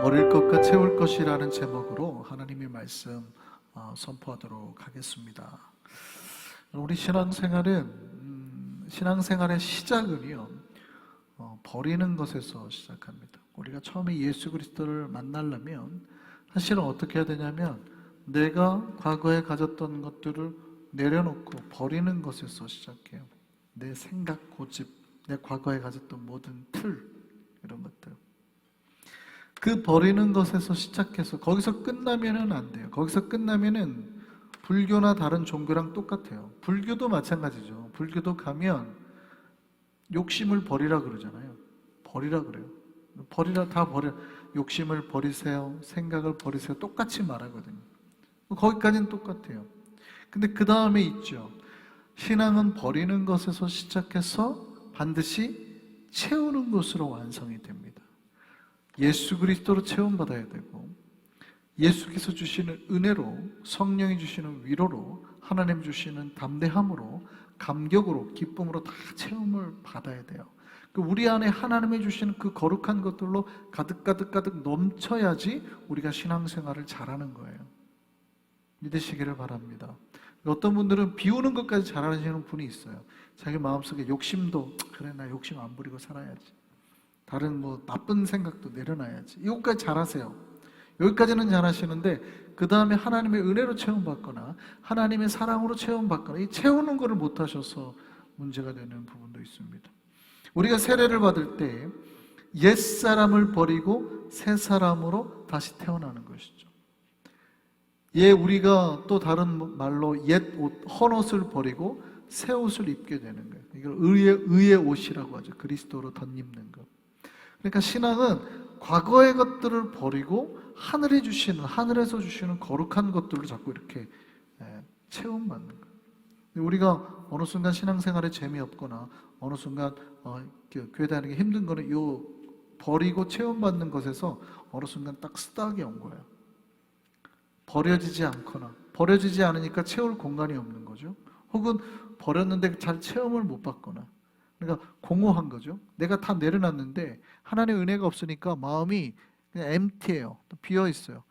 버릴 것과 채울 것이라는 제목으로 하나님의 말씀 선포하도록 하겠습니다. 우리 신앙생활의 시작은요, 버리는 것에서 시작합니다. 우리가 처음에 예수 그리스도를 만나려면 사실은 어떻게 해야 되냐면 내가 과거에 가졌던 것들을 내려놓고 버리는 것에서 시작해요. 내 생각, 고집, 내 과거에 가졌던 모든 틀, 이런 것들. 그 버리는 것에서 시작해서 거기서 끝나면은 안 돼요. 거기서 끝나면은 불교나 다른 종교랑 똑같아요. 불교도 마찬가지죠. 불교도 가면 욕심을 버리라 그러잖아요. 버리라 그래요. 버리라, 다 버려. 욕심을 버리세요. 생각을 버리세요. 똑같이 말하거든요. 거기까지는 똑같아요. 근데 그 다음에 있죠. 신앙은 버리는 것에서 시작해서 반드시 채우는 것으로 완성이 됩니다. 예수 그리스도로 체험받아야 되고, 예수께서 주시는 은혜로, 성령이 주시는 위로로, 하나님 주시는 담대함으로, 감격으로, 기쁨으로 다 체험을 받아야 돼요. 우리 안에 하나님이 주시는 그 거룩한 것들로 가득 넘쳐야지 우리가 신앙생활을 잘하는 거예요. 믿으시기를 바랍니다. 어떤 분들은 비우는 것까지 잘하시는 분이 있어요. 자기 마음속에 욕심도, 그래 나 욕심 안 부리고 살아야지, 다른 나쁜 생각도 내려놔야지, 이것까지 잘하세요. 여기까지는 잘하시는데 그 다음에 하나님의 은혜로 체험받거나 하나님의 사랑으로 체험받거나 이 채우는 것을 못하셔서 문제가 되는 부분도 있습니다. 우리가 세례를 받을 때 옛사람을 버리고 새 사람으로 다시 태어나는 것이죠. 우리가 또 다른 말로 옛 옷, 헌 옷을 버리고 새 옷을 입게 되는 거예요. 이걸 의의 옷이라고 하죠. 그리스도로 덧입는 것. 그러니까 신앙은 과거의 것들을 버리고 하늘에서 주시는 거룩한 것들로 자꾸 이렇게 체험받는 거예요. 우리가 어느 순간 신앙생활에 재미없거나 어느 순간 교회 다니기 힘든 거는 요 버리고 체험받는 것에서 어느 순간 딱 스탁이 온 거예요. 버려지지 않거나, 버려지지 않으니까 채울 공간이 없는 거죠. 혹은 버렸는데 잘 체험을 못 받거나, 그러니까 공허한 거죠. 내가 다 내려놨는데 하나님의 은혜가 없으니까 마음이 그냥 empty해요. 비어 있어요.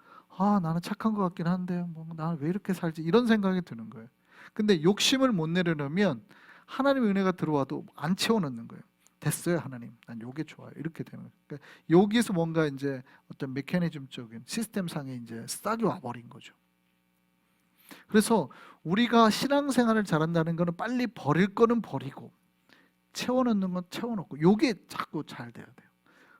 나는 착한 것 같긴 한데 나는 왜 이렇게 살지, 이런 생각이 드는 거예요. 근데 욕심을 못 내려놓으면 하나님의 은혜가 들어와도 안 채워넣는 거예요. 됐어요 하나님, 난 요게 좋아요, 이렇게 되는 거예요. 그러니까 여기서 뭔가 이제 어떤 메커니즘적인 시스템상에 이제 싹이 와버린 거죠. 그래서 우리가 신앙생활을 잘한다는 거는 빨리 버릴 거는 버리고 채워넣는 건 채워넣고, 요게 자꾸 잘 돼야 돼요.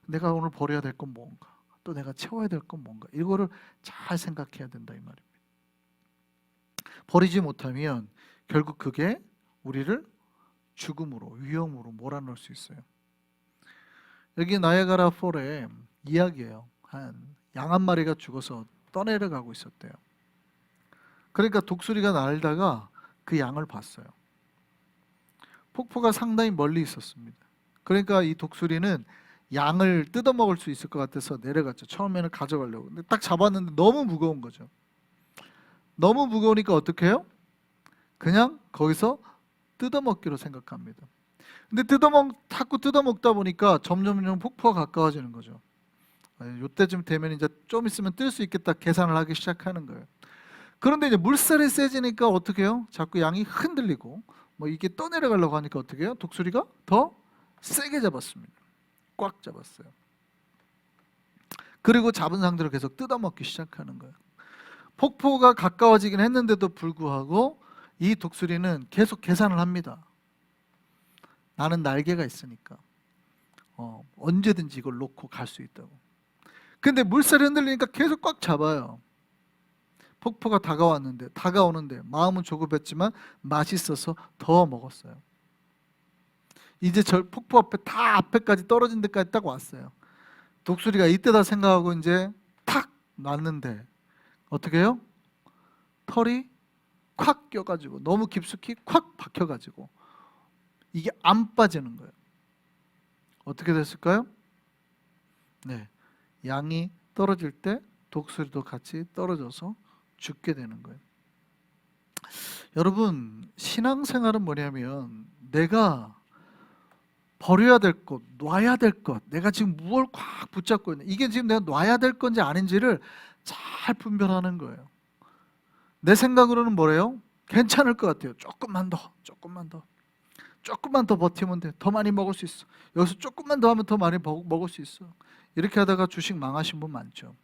내가 오늘 버려야 될 건 뭔가, 또 내가 채워야 될 건 뭔가, 이거를 잘 생각해야 된다 이 말입니다. 버리지 못하면 결국 그게 우리를 죽음으로, 위험으로 몰아넣을 수 있어요. 여기 나야가라 폴의 이야기예요. 양 한 마리가 죽어서 떠내려가고 있었대요. 그러니까 독수리가 날다가 그 양을 봤어요. 폭포가 상당히 멀리 있었습니다. 그러니까 이 독수리는 양을 뜯어먹을 수 있을 것 같아서 내려갔죠. 처음에는 가져가려고. 근데 딱 잡았는데 너무 무거운 거죠. 너무 무거우니까 어떻게 해요? 그냥 거기서 뜯어먹기로 생각합니다. 근데 자꾸 뜯어먹다 보니까 점점 폭포가 가까워지는 거죠. 이때쯤 되면 이제 좀 있으면 뜰 수 있겠다 계산을 하기 시작하는 거예요. 그런데 이제 물살이 세지니까 어떻게 해요? 자꾸 양이 흔들리고 이게 떠내려가려고 하니까 어떻게 해요? 독수리가 더 세게 잡았습니다. 꽉 잡았어요. 그리고 잡은 상태로 계속 뜯어먹기 시작하는 거예요. 폭포가 가까워지긴 했는데도 불구하고 이 독수리는 계속 계산을 합니다. 나는 날개가 있으니까 언제든지 이걸 놓고 갈 수 있다고. 근데 물살이 흔들리니까 계속 꽉 잡아요. 폭포가 다가오는데 마음은 조급했지만 맛있어서 더 먹었어요. 이제 저 폭포 앞에까지 떨어진 데까지 딱 왔어요. 독수리가 이때다 생각하고 이제 탁 놨는데 어떻게 해요? 털이 콱 껴가지고 너무 깊숙이 콱 박혀가지고 이게 안 빠지는 거예요. 어떻게 됐을까요? 양이 떨어질 때 독수리도 같이 떨어져서 죽게 되는 거예요. 여러분, 신앙생활은 뭐냐면 내가 버려야 될 것, 놔야 될 것, 내가 지금 무엇을 꽉 붙잡고 있는, 이게 지금 내가 놔야 될 건지 아닌지를 잘 분별하는 거예요. 내 생각으로는 뭐래요? 괜찮을 것 같아요. 조금만 더 버티면 돼. 더 많이 먹을 수 있어. 여기서 조금만 더 하면 더 많이 먹을 수 있어. 이렇게 하다가 주식 망하신 분 많죠.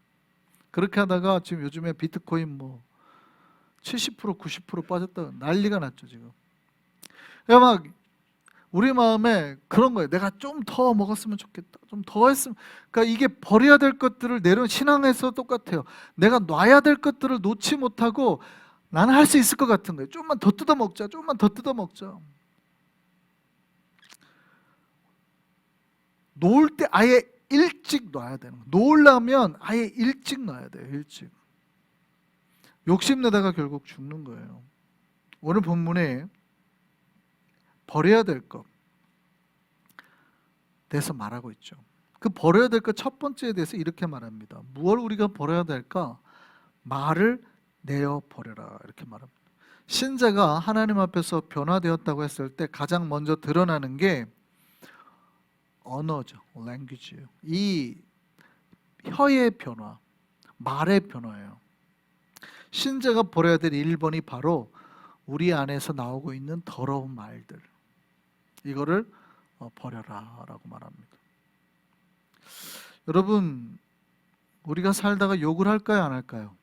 그렇게 하다가 지금 요즘에 비트코인 뭐 70% 90% 빠졌다 난리가 났죠 지금. 막 우리 마음에 그런 거예요. 내가 좀 더 먹었으면 좋겠다. 좀 더 했으면. 그러니까 이게 버려야 될 것들을 신앙에서 똑같아요. 내가 놔야 될 것들을 놓지 못하고 나는 할 수 있을 것 같은 거예요. 좀만 더 뜯어 먹자. 좀만 더 뜯어 먹자. 놓을 때 아예 일찍 놔야 되는 거예요. 놓으려면 아예 일찍 놔야 돼요. 일찍. 욕심내다가 결국 죽는 거예요. 오늘 본문에 버려야 될 것 대해서 말하고 있죠. 그 버려야 될 것 첫 번째에 대해서 이렇게 말합니다. 무엇을 우리가 버려야 될까? 말을 내어 버려라 이렇게 말합니다. 신자가 하나님 앞에서 변화되었다고 했을 때 가장 먼저 드러나는 게 언어죠. language예요. 이 혀의 변화, 말의 변화예요. 신자가 버려야 될 1번이 바로 우리 안에서 나오고 있는 더러운 말들, 이거를 버려라 라고 말합니다. 여러분, 우리가 살다가 욕을 할까요 안 할까요?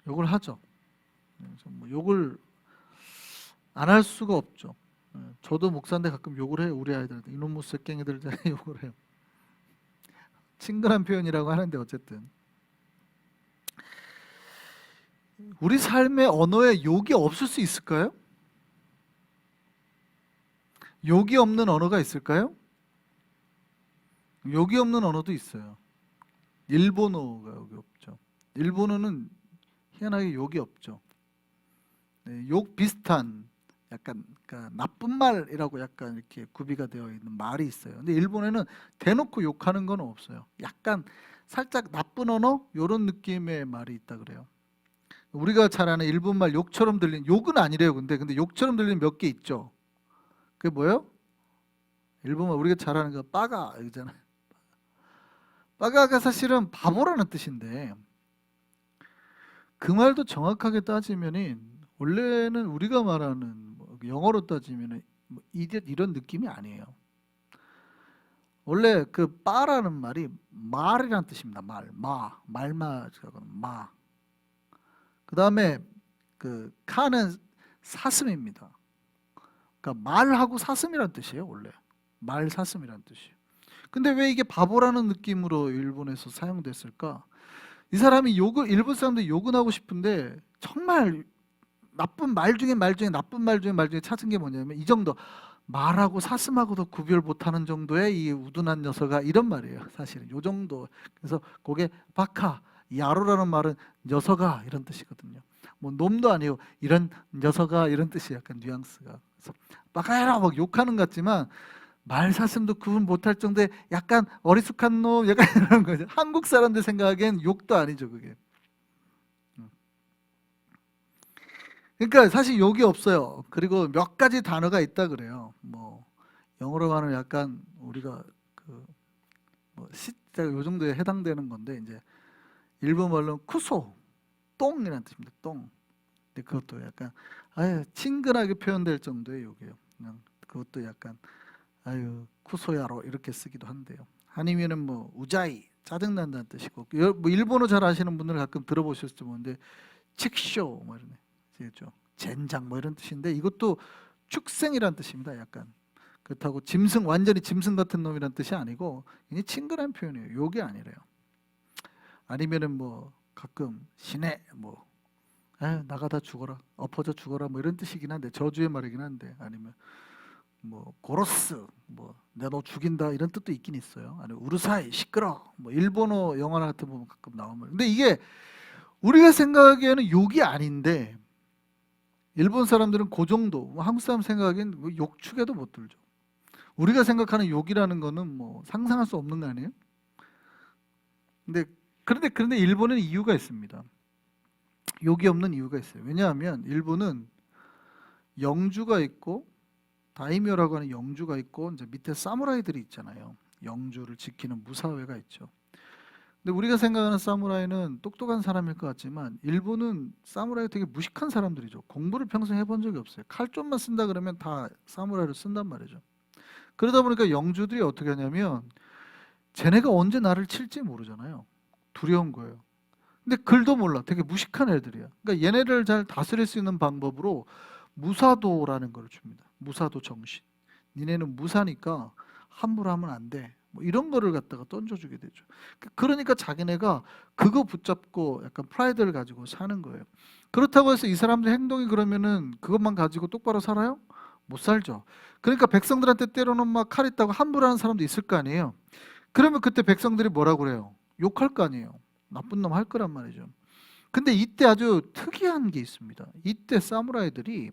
욕을 하죠. 욕을 안 할 수가 없죠. 저도 목사인데 가끔 욕을 해요. 우리 아이들한테 이놈의 새끼들 욕을 해요. 친근한 표현이라고 하는데 어쨌든 우리 삶의 언어에 욕이 없을 수 있을까요? 욕이 없는 언어가 있을까요? 욕이 없는 언어도 있어요. 일본어가 욕이 없죠. 일본어는 희한하게 욕이 없죠. 네, 욕 비슷한 약간 그러니까 나쁜 말이라고 약간 이렇게 구비가 되어 있는 말이 있어요. 근데 일본에는 대놓고 욕하는 건 없어요. 약간 살짝 나쁜 언어 이런 느낌의 말이 있다 그래요. 우리가 잘 아는 일본말 욕처럼 들리는, 욕은 아니래요. 근데 욕처럼 들리는 몇 개 있죠. 그게 뭐예요? 일본말 우리가 잘 아는 거 빠가 이잖아요. 빠가가 사실은 바보라는 뜻인데 그 말도 정확하게 따지면은 원래는 우리가 말하는 영어로 따지면은 이런 느낌이 아니에요. 원래 그 빠라는 말이 말이라는 뜻입니다. 말마. 그 다음에 그 카는 사슴입니다. 그러니까 말하고 사슴이라는 뜻이에요. 원래 말 사슴이라는 뜻이에요. 근데 왜 이게 바보라는 느낌으로 일본에서 사용됐을까? 이 사람이 일본 사람들이 욕은 하고 싶은데 정말 나쁜 말 중에 나쁜 말 중에 찾은 게 뭐냐면 이 정도, 말하고 사슴하고도 구별 못하는 정도의 이 우둔한 녀석아, 이런 말이에요. 사실은 요 정도. 그래서 그게 바카, 야로라는 말은 녀석아 이런 뜻이거든요. 뭐 놈도 아니고 이런 녀석아 이런 뜻이 약간 뉘앙스가. 그래서 바카야라 막 욕하는 것 같지만 말 사슴도 구분 못할 정도의 약간 어리숙한 놈, 약간 이런 거죠. 한국 사람들 생각엔 욕도 아니죠 그게. 그러니까 사실 욕이 없어요. 그리고 몇 가지 단어가 있다 그래요. 뭐 영어로 하면 약간 우리가 그뭐 시자 요 정도에 해당되는 건데 이제 일본말로는 쿠소, 똥이라는 뜻입니다. 똥. 근데 그것도 약간 아유 친근하게 표현될 정도의 욕이에요. 그냥 그것도 약간 아유 쿠소야로 이렇게 쓰기도 한대요. 아니면은 뭐 우자이, 짜증난다는 뜻이고, 뭐 일본어 잘 아시는 분들은 가끔 들어보셨을 모르는데 칙쇼 뭐 이러네. 그렇죠. 젠장 뭐 이런 뜻인데 이것도 축생이란 뜻입니다. 약간 그렇다고 짐승, 완전히 짐승 같은 놈이란 뜻이 아니고 그냥 친근한 표현이에요. 욕이 아니래요. 아니면은 뭐 가끔 시내 뭐 나가다 죽어라, 엎어져 죽어라 뭐 이런 뜻이긴 한데 저주의 말이긴 한데, 아니면 뭐 고로스 뭐 내가 너 죽인다 이런 뜻도 있긴 있어요. 아니면 우르사이 시끄러 뭐 일본어 영화 같은 거 보면 가끔 나오면. 근데 이게 우리가 생각하기에는 욕이 아닌데 일본 사람들은 그 정도, 한국 사람 생각엔 욕축에도 못 들죠. 우리가 생각하는 욕이라는 거는 뭐 상상할 수 없는 거 아니에요? 그런데 일본은 이유가 있습니다. 욕이 없는 이유가 있어요. 왜냐하면 일본은 영주가 있고 다이묘라고 하는 영주가 있고 이제 밑에 사무라이들이 있잖아요. 영주를 지키는 무사회가 있죠. 근데 우리가 생각하는 사무라이는 똑똑한 사람일 것 같지만 일본은 사무라이 되게 무식한 사람들이죠. 공부를 평생 해본 적이 없어요. 칼좀만 쓴다 그러면 다 사무라이를 쓴단 말이죠. 그러다 보니까 영주들이 어떻게 하냐면 쟤네가 언제 나를 칠지 모르잖아요. 두려운 거예요. 근데 글도 몰라. 되게 무식한 애들이야. 그러니까 얘네를 잘 다스릴 수 있는 방법으로 무사도라는 걸 줍니다. 무사도 정신. 니네는 무사니까 함부로 하면 안 돼. 뭐 이런 거를 갖다가 던져주게 되죠. 그러니까 자기네가 그거 붙잡고 약간 프라이드를 가지고 사는 거예요. 그렇다고 해서 이 사람들 행동이 그러면은 그것만 가지고 똑바로 살아요? 못 살죠. 그러니까 백성들한테 때로는 막 칼 있다고 함부로 하는 사람도 있을 거 아니에요. 그러면 그때 백성들이 뭐라고 그래요? 욕할 거 아니에요. 나쁜 놈 할 거란 말이죠. 근데 이때 아주 특이한 게 있습니다. 이때 사무라이들이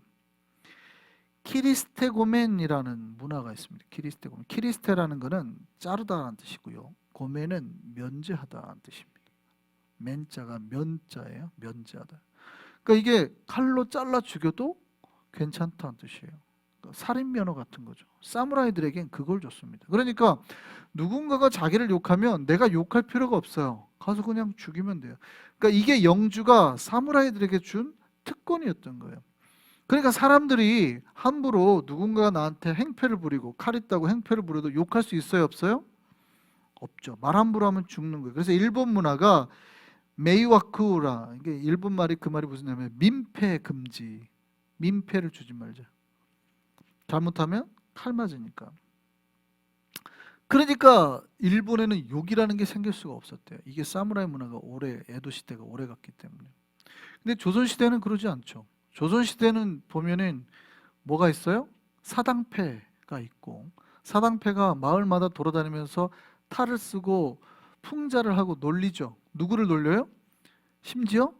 키리스테고멘이라는 문화가 있습니다. 키리스테고멘. 키리스테라는 거는 자르다라는 뜻이고요. 고멘은 면제하다라는 뜻입니다. 맨자가 면자예요. 면제하다. 그러니까 이게 칼로 잘라 죽여도 괜찮다는 뜻이에요. 그러니까 살인 면허 같은 거죠. 사무라이들에겐 그걸 줬습니다. 그러니까 누군가가 자기를 욕하면 내가 욕할 필요가 없어요. 가서 그냥 죽이면 돼요. 그러니까 이게 영주가 사무라이들에게 준 특권이었던 거예요. 그러니까 사람들이 함부로 누군가가 나한테 행패를 부리고 칼 있다고 행패를 부려도 욕할 수 있어요, 없어요? 없죠. 말 함부로 하면 죽는 거예요. 그래서 일본 문화가 메이와쿠라, 이게 일본 말이 그 말이 무슨 냐면 민폐 금지. 민폐를 주지 말자. 잘못하면 칼 맞으니까. 그러니까 일본에는 욕이라는 게 생길 수가 없었대요. 이게 사무라이 문화가 오래, 에도 시대가 오래 갔기 때문에. 근데 조선 시대는 그러지 않죠. 조선 시대는 보면은 뭐가 있어요? 사당패가 있고, 사당패가 마을마다 돌아다니면서 탈을 쓰고 풍자를 하고 놀리죠. 누구를 놀려요? 심지어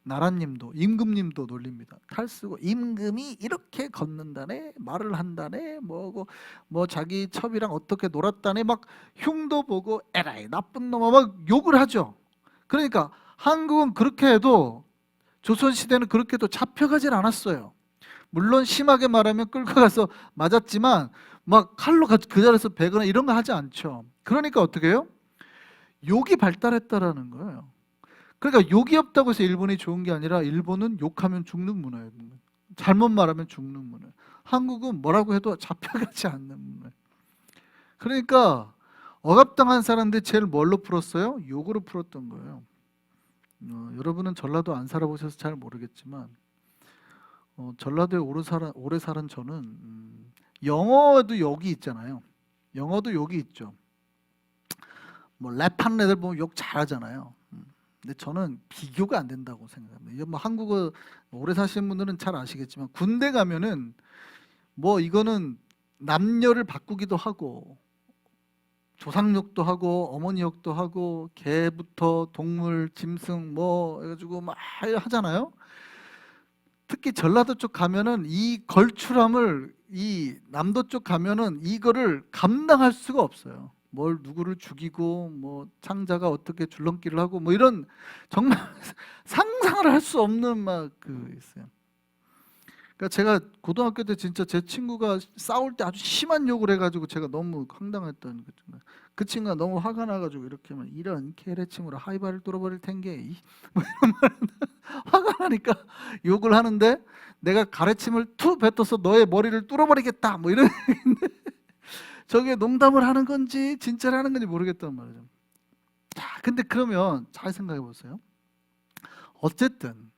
나라님도, 임금님도 놀립니다. 탈 쓰고 임금이 이렇게 걷는다네, 말을 한다네, 뭐고 뭐 자기 첩이랑 어떻게 놀았다네, 막 흉도 보고 에라이 나쁜 놈아 막 욕을 하죠. 그러니까 한국은 그렇게 해도 조선시대는 그렇게 해도 잡혀가진 않았어요. 물론 심하게 말하면 끌고 가서 맞았지만 막 칼로 그 자리에서 베거나 이런 거 하지 않죠. 그러니까 어떻게 해요? 욕이 발달했다라는 거예요. 그러니까 욕이 없다고 해서 일본이 좋은 게 아니라 일본은 욕하면 죽는 문화예요. 잘못 말하면 죽는 문화. 한국은 뭐라고 해도 잡혀가지 않는 문화. 그러니까 억압당한 사람들 제일 뭘로 풀었어요? 욕으로 풀었던 거예요. 여러분은 전라도 안 살아보셔서 잘 모르겠지만 전라도에 오래 살은 저는 영어도 욕이 있잖아요. 영어도 욕이 있죠. 뭐 랩하는 애들 보면 욕 잘하잖아요. 근데 저는 비교가 안 된다고 생각합니다. 이게 뭐 한국어 오래 사시는 분들은 잘 아시겠지만 군대 가면은 뭐 이거는 남녀를 바꾸기도 하고 조상욕도 하고 어머니욕도 하고 개부터 동물, 짐승 뭐 해가지고 막 하잖아요. 특히 전라도 쪽 가면은 이 걸출함을 이 남도 쪽 가면은 이거를 감당할 수가 없어요. 뭘 누구를 죽이고 뭐 창자가 어떻게 줄넘기를 하고 뭐 이런 정말 상상을 할 수 없는 막 그 있어요. 그러니까 제가 고등학교 때 진짜 제 친구가 싸울 때 아주 심한 욕을 해가지고 제가 너무 황당했던 그 친구가 너무 화가 나가지고 이렇게 하면 이런 개래침으로 하이바를 뚫어버릴 텐게 뭐 이런 말 화가 나니까 욕을 하는데 내가 가래침을 툭 뱉어서 너의 머리를 뚫어버리겠다 뭐 이런 얘기인데 저게 농담을 하는 건지 진짜로 하는 건지 모르겠단 말이죠. 자, 근데 그러면 잘 생각해 보세요. 어쨌든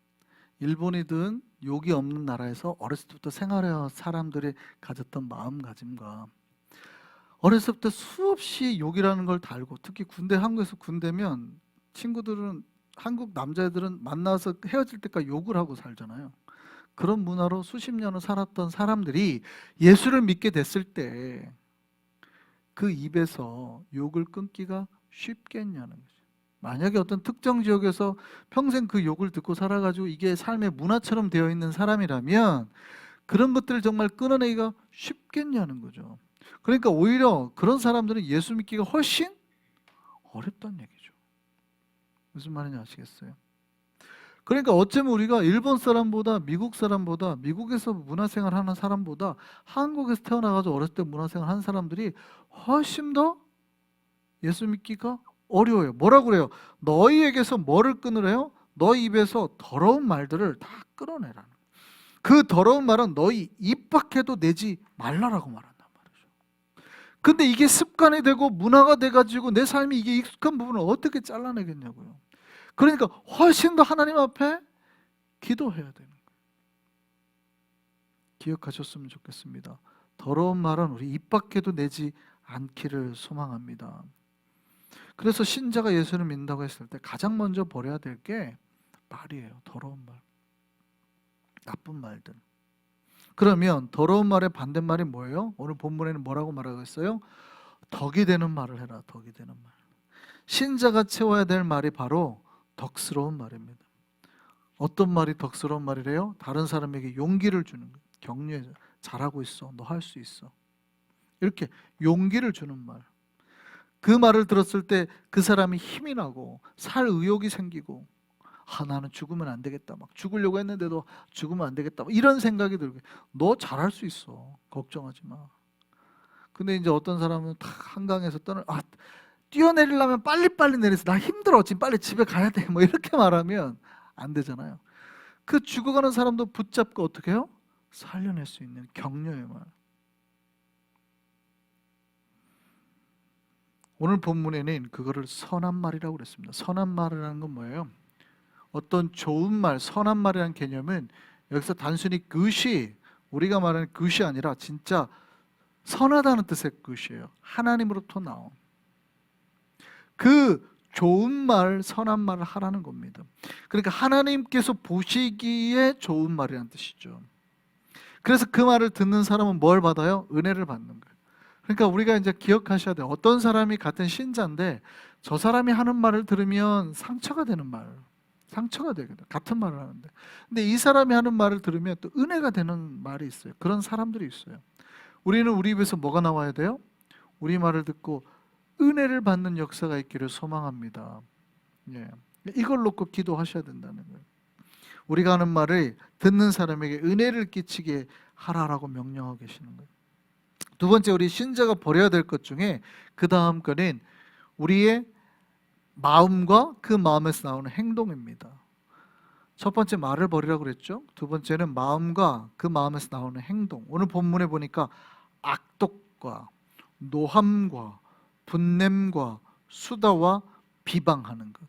일본이든 욕이 없는 나라에서 어렸을 때부터 생활해온 사람들이 가졌던 마음가짐과 어렸을 때 수없이 욕이라는 걸 달고 특히 군대, 한국에서 군대면 친구들은 한국 남자애들은 만나서 헤어질 때까지 욕을 하고 살잖아요. 그런 문화로 수십 년을 살았던 사람들이 예수를 믿게 됐을 때 그 입에서 욕을 끊기가 쉽겠냐는 거죠. 만약에 어떤 특정 지역에서 평생 그 욕을 듣고 살아가지고 이게 삶의 문화처럼 되어 있는 사람이라면 그런 것들을 정말 끊어내기가 쉽겠냐는 거죠. 그러니까 오히려 그런 사람들은 예수 믿기가 훨씬 어렵다는 얘기죠. 무슨 말인지 아시겠어요? 그러니까 어쩌면 우리가 일본 사람보다 미국 사람보다 미국에서 문화생활 하는 사람보다 한국에서 태어나가지고 어렸을 때 문화생활 하는 사람들이 훨씬 더 예수 믿기가 어려워요. 뭐라고 그래요? 너희에게서 뭐를 끊으래요? 너희 입에서 더러운 말들을 다 끊어내라는. 그 더러운 말은 너희 입 밖에도 내지 말라라고 말한단 말이죠. 근데 이게 습관이 되고 문화가 돼가지고 내 삶이 이게 익숙한 부분을 어떻게 잘라내겠냐고요. 그러니까 훨씬 더 하나님 앞에 기도해야 되는 거예요. 기억하셨으면 좋겠습니다. 더러운 말은 우리 입 밖에도 내지 않기를 소망합니다. 그래서 신자가 예수를 믿는다고 했을 때 가장 먼저 버려야 될 게 말이에요. 더러운 말, 나쁜 말들. 그러면 더러운 말의 반대말이 뭐예요? 오늘 본문에는 뭐라고 말하고 있어요? 덕이 되는 말을 해라. 덕이 되는 말. 신자가 채워야 될 말이 바로 덕스러운 말입니다. 어떤 말이 덕스러운 말이래요? 다른 사람에게 용기를 주는 거예요. 격려해. 잘하고 있어. 너 할 수 있어. 이렇게 용기를 주는 말. 그 말을 들었을 때 그 사람이 힘이 나고 살 의욕이 생기고, 나는 죽으면 안 되겠다. 막 죽으려고 했는데도 죽으면 안 되겠다. 이런 생각이 들고, 너 잘할 수 있어. 걱정하지 마. 근데 이제 어떤 사람은 탁 한강에서 뛰어내리려면 빨리빨리 내려서 나 힘들어. 지금 빨리 집에 가야 돼. 뭐 이렇게 말하면 안 되잖아요. 그 죽어가는 사람도 붙잡고 어떻게 해요? 살려낼 수 있는 격려의 말. 오늘 본문에는 그거를 선한 말이라고 그랬습니다. 선한 말이라는 건 뭐예요? 어떤 좋은 말, 선한 말이라는 개념은 여기서 단순히 good, 우리가 말하는 good이 아니라 진짜 선하다는 뜻의 good이에요. 하나님으로부터 나온 그 좋은 말, 선한 말을 하라는 겁니다. 그러니까 하나님께서 보시기에 좋은 말이라는 뜻이죠. 그래서 그 말을 듣는 사람은 뭘 받아요? 은혜를 받는 거예요. 그러니까 우리가 이제 기억하셔야 돼요. 어떤 사람이 같은 신자인데 저 사람이 하는 말을 들으면 상처가 되는 말, 상처가 되거든. 같은 말을 하는데. 근데 이 사람이 하는 말을 들으면 또 은혜가 되는 말이 있어요. 그런 사람들이 있어요. 우리는 우리 입에서 뭐가 나와야 돼요? 우리 말을 듣고 은혜를 받는 역사가 있기를 소망합니다. 예. 이걸 놓고 기도하셔야 된다는 거예요. 우리가 하는 말을 듣는 사람에게 은혜를 끼치게 하라라고 명령하고 계시는 거예요. 두 번째, 우리 신자가 버려야 될 것 중에 그 다음 거는 우리의 마음과 그 마음에서 나오는 행동입니다. 첫 번째 말을 버리라고 그랬죠. 두 번째는 마음과 그 마음에서 나오는 행동. 오늘 본문에 보니까 악독과 노함과 분냄과 수다와 비방하는 것.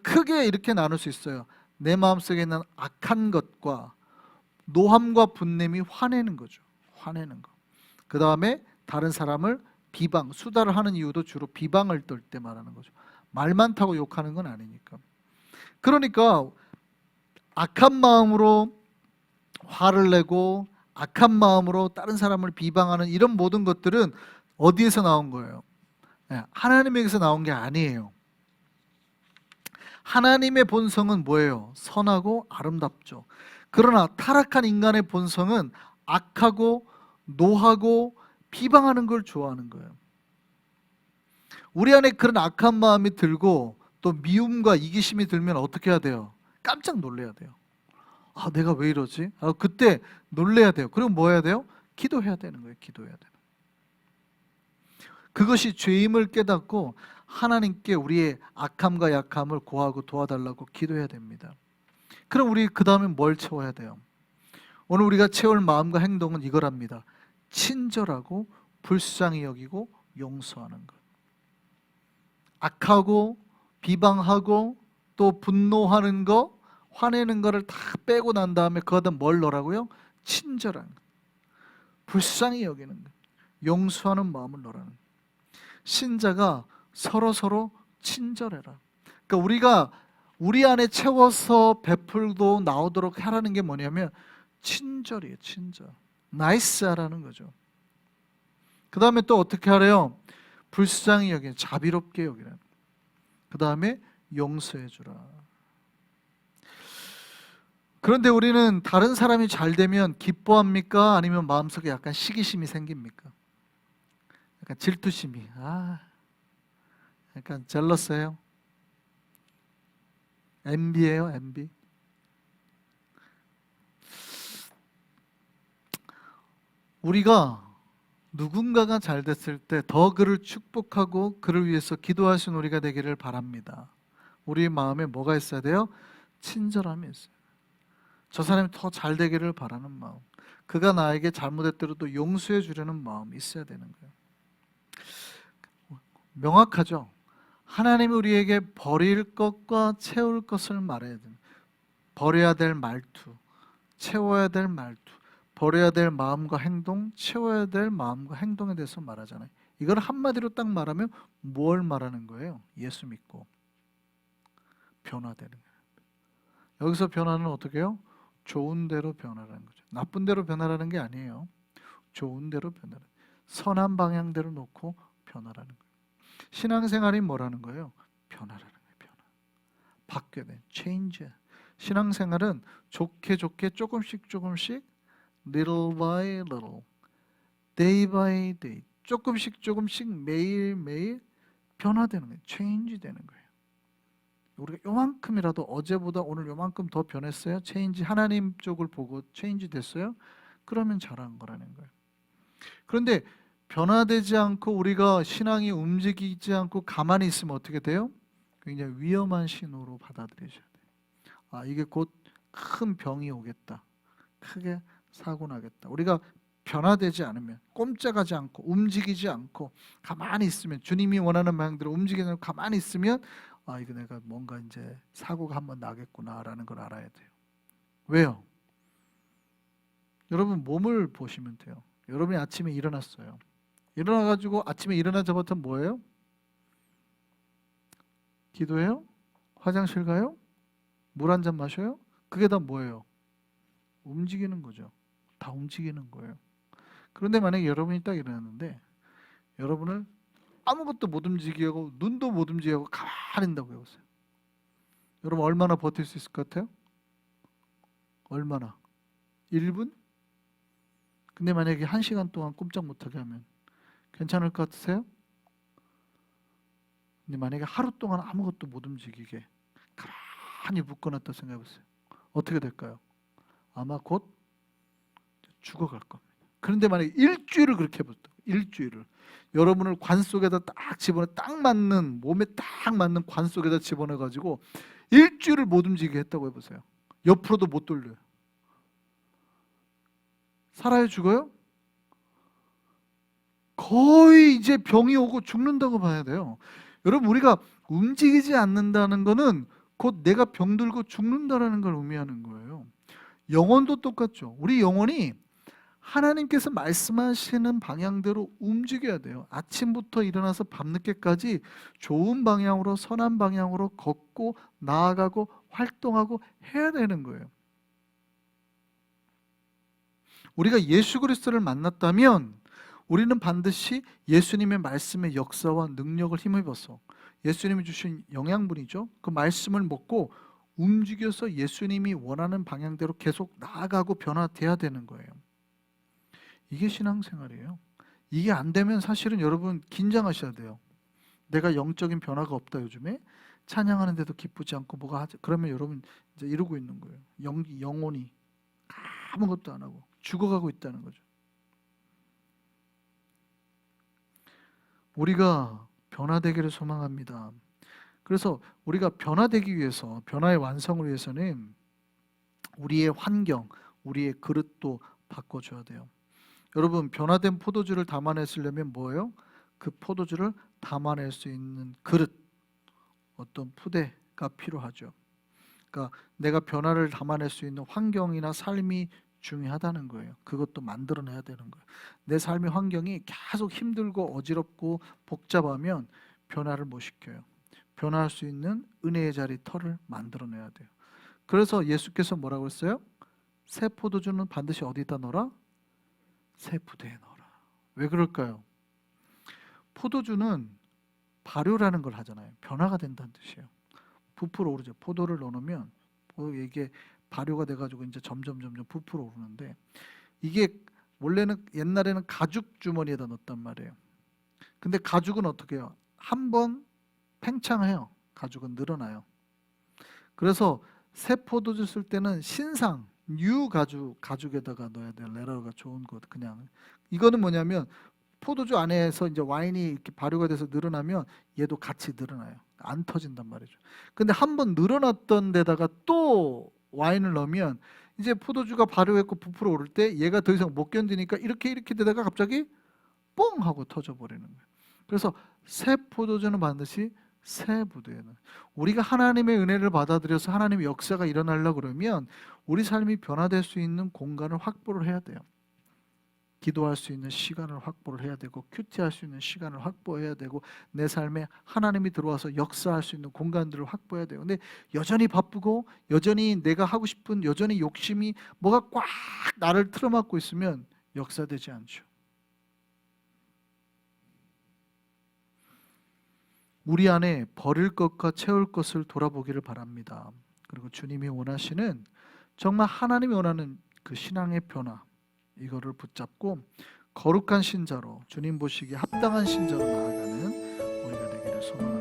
크게 이렇게 나눌 수 있어요. 내 마음속에 있는 악한 것과 노함과 분냄이 화내는 거죠. 화내는 것. 그 다음에 다른 사람을 비방, 수다를 하는 이유도 주로 비방을 떨 때 말하는 거죠. 말 많다고 욕하는 건 아니니까. 그러니까 악한 마음으로 화를 내고 악한 마음으로 다른 사람을 비방하는 이런 모든 것들은 어디에서 나온 거예요? 하나님에게서 나온 게 아니에요. 하나님의 본성은 뭐예요? 선하고 아름답죠. 그러나 타락한 인간의 본성은 악하고 노하고 비방하는 걸 좋아하는 거예요. 우리 안에 그런 악한 마음이 들고 또 미움과 이기심이 들면 어떻게 해야 돼요? 깜짝 놀래야 돼요. 내가 왜 이러지? 그때 놀래야 돼요. 그럼 뭐 해야 돼요? 기도해야 되는 거예요. 기도해야 돼요. 그것이 죄임을 깨닫고 하나님께 우리의 악함과 약함을 고하고 도와달라고 기도해야 됩니다. 그럼 우리 그 다음에 뭘 채워야 돼요? 오늘 우리가 채울 마음과 행동은 이거랍니다. 친절하고 불쌍히 여기고 용서하는 것. 악하고 비방하고 또 분노하는 거, 화내는 거를 다 빼고 난 다음에 거기다 뭘 넣으라고요? 친절한 것, 불쌍히 여기는 것, 용서하는 마음을 넣으라는 것. 신자가 서로 친절해라. 그러니까 우리가 우리 안에 채워서 베풀고 나오도록 하라는 게 뭐냐면 친절이에요. 친절. 나이스하라는 거죠. 그 다음에 또 어떻게 하래요? 불쌍히 여기는, 자비롭게 여기는. 그 다음에 용서해 주라. 그런데 우리는 다른 사람이 잘 되면 기뻐합니까? 아니면 마음속에 약간 시기심이 생깁니까? 약간 질투심이, 약간 젤러스예요? 엔비예요, 엔비. 우리가 누군가가 잘 됐을 때 더 그를 축복하고 그를 위해서 기도하신 우리가 되기를 바랍니다. 우리 마음에 뭐가 있어야 돼요? 친절함이 있어요. 저 사람이 더 잘 되기를 바라는 마음, 그가 나에게 잘못했더라도 용서해 주려는 마음이 있어야 되는 거예요. 명확하죠? 하나님이 우리에게 버릴 것과 채울 것을 말해야 돼요. 버려야 될 말투, 채워야 될 말투, 버려야 될 마음과 행동, 채워야 될 마음과 행동에 대해서 말하잖아요. 이걸 한마디로 딱 말하면 뭘 말하는 거예요? 예수 믿고 변화되는 거예요. 여기서 변화는 어떻게 해요? 좋은 대로 변화라는 거죠. 나쁜 대로 변화라는 게 아니에요. 좋은 대로 변화라는, 선한 방향대로 놓고 변화라는 거예요. 신앙생활이 뭐라는 거예요? 변화라는 거예요. 변화. 바뀌어야 돼. change. 신앙생활은 좋게 좋게 조금씩 조금씩, little by little, day by day, 조금씩 조금씩 매일 매일 변화되는 거예요. change 되는 거예요. 우리가 요만큼이라도 어제보다 오늘 요만큼 더 변했어요? 체인지, 하나님 쪽을 보고 체인지 됐어요? 그러면 잘한 거라는 거예요. 그런데 변화되지 않고 우리가 신앙이 움직이지 않고 가만히 있으면 어떻게 돼요? 굉장히 위험한 신호로 받아들이셔야 돼요. 아, 이게 곧 큰 병이 오겠다, 크게 사고 나겠다. 우리가 변화되지 않으면, 꼼짝하지 않고 움직이지 않고 가만히 있으면, 주님이 원하는 방향대로 움직이지 않고 가만히 있으면, 아, 이거 내가 뭔가 이제 사고가 한번 나겠구나라는 걸 알아야 돼요. 왜요? 여러분 몸을 보시면 돼요. 여러분이 아침에 일어났어요. 일어나가지고 아침에 일어나자마자 뭐예요? 기도해요? 화장실 가요? 물 한 잔 마셔요? 그게 다 뭐예요? 움직이는 거죠. 다 움직이는 거예요. 그런데 만약에 여러분이 딱 일어났는데 여러분을 아무것도 못 움직이게 하고 눈도 못 움직이게 하고 가만히 있다고 해보세요. 여러분 얼마나 버틸 수 있을 것 같아요? 얼마나? 1분? 근데 만약에 1시간 동안 꼼짝 못하게 하면 괜찮을 것 같으세요? 근데 만약에 하루 동안 아무것도 못 움직이게 가만히 묶어놨다 생각해보세요. 어떻게 될까요? 아마 곧 죽어갈 겁니다. 그런데 만약에 일주일을 그렇게 해보세요. 일주일을 여러분을 관 속에다 딱 집어넣어, 딱 맞는, 몸에 딱 맞는 관 속에다 집어넣어가지고 일주일을 못 움직이게 했다고 해보세요. 옆으로도 못 돌려요. 살아요, 죽어요? 거의 이제 병이 오고 죽는다고 봐야 돼요. 여러분, 우리가 움직이지 않는다는 거는 곧 내가 병들고 죽는다라는 걸 의미하는 거예요. 영혼도 똑같죠. 우리 영혼이 하나님께서 말씀하시는 방향대로 움직여야 돼요. 아침부터 일어나서 밤늦게까지 좋은 방향으로, 선한 방향으로 걷고 나아가고 활동하고 해야 되는 거예요. 우리가 예수 그리스도를 만났다면 우리는 반드시 예수님의 말씀의 역사와 능력을 힘입어서, 예수님이 주신 영양분이죠, 그 말씀을 먹고 움직여서 예수님이 원하는 방향대로 계속 나아가고 변화돼야 되는 거예요. 이게 신앙생활이에요. 이게 안 되면 사실은 여러분 긴장하셔야 돼요. 내가 영적인 변화가 없다, 요즘에 찬양하는데도 기쁘지 않고 뭐가 하지, 그러면 여러분 이제 이러고 있는 거예요. 영혼이 아무것도 안 하고 죽어가고 있다는 거죠. 우리가 변화되기를 소망합니다. 그래서 우리가 변화되기 위해서, 변화의 완성을 위해서는 우리의 환경, 우리의 그릇도 바꿔줘야 돼요. 여러분, 변화된 포도주를 담아내시려면 뭐예요? 그 포도주를 담아낼 수 있는 그릇, 어떤 푸대가 필요하죠. 그러니까 내가 변화를 담아낼 수 있는 환경이나 삶이 중요하다는 거예요. 그것도 만들어내야 되는 거예요. 내 삶의 환경이 계속 힘들고 어지럽고 복잡하면 변화를 못 시켜요. 변화할 수 있는 은혜의 자리, 터를 만들어내야 돼요. 그래서 예수께서 뭐라고 했어요? 새 포도주는 반드시 어디다 넣어라? 새 푸대에 넣어라. 왜 그럴까요? 포도주는 발효라는 걸 하잖아요. 변화가 된다는 뜻이에요. 부풀어 오르죠. 포도를 넣으면 이게 발효가 돼가지고 이제 점점 부풀어 오르는데, 이게 원래는 옛날에는 가죽 주머니에다 넣었단 말이에요. 근데 가죽은 어떻게 해요? 한번 팽창해요. 가죽은 늘어나요. 그래서 새 포도주 쓸 때는 신상, 뉴 가죽에다가 넣어야 돼요. 레러가 좋은 것. 그냥 이거는 뭐냐면 포도주 안에서 이제 와인이 이렇게 발효가 돼서 늘어나면 얘도 같이 늘어나요. 안 터진단 말이죠. 근데 한번 늘어났던 데다가 또 와인을 넣으면 이제 포도주가 발효했고 부풀어 오를 때 얘가 더 이상 못 견디니까 이렇게 되다가 갑자기 뽕 하고 터져 버리는 거예요. 그래서 새 포도주는 반드시 새 부도에는 우리가 하나님의 은혜를 받아들여서 하나님의 역사가 일어나려고 그러면 우리 삶이 변화될 수 있는 공간을 확보를 해야 돼요. 기도할 수 있는 시간을 확보를 해야 되고 큐티할 수 있는 시간을 확보해야 되고 내 삶에 하나님이 들어와서 역사할 수 있는 공간들을 확보해야 돼요. 근데 여전히 바쁘고 여전히 내가 하고 싶은 여전히 욕심이 뭐가 꽉 나를 틀어막고 있으면 역사되지 않죠. 우리 안에 버릴 것과 채울 것을 돌아보기를 바랍니다. 그리고 주님이 원하시는 정말 하나님이 원하는 그 신앙의 변화 이거를 붙잡고 거룩한 신자로 주님 보시기에 합당한 신자로 나아가는 우리가 되기를 소망합니다.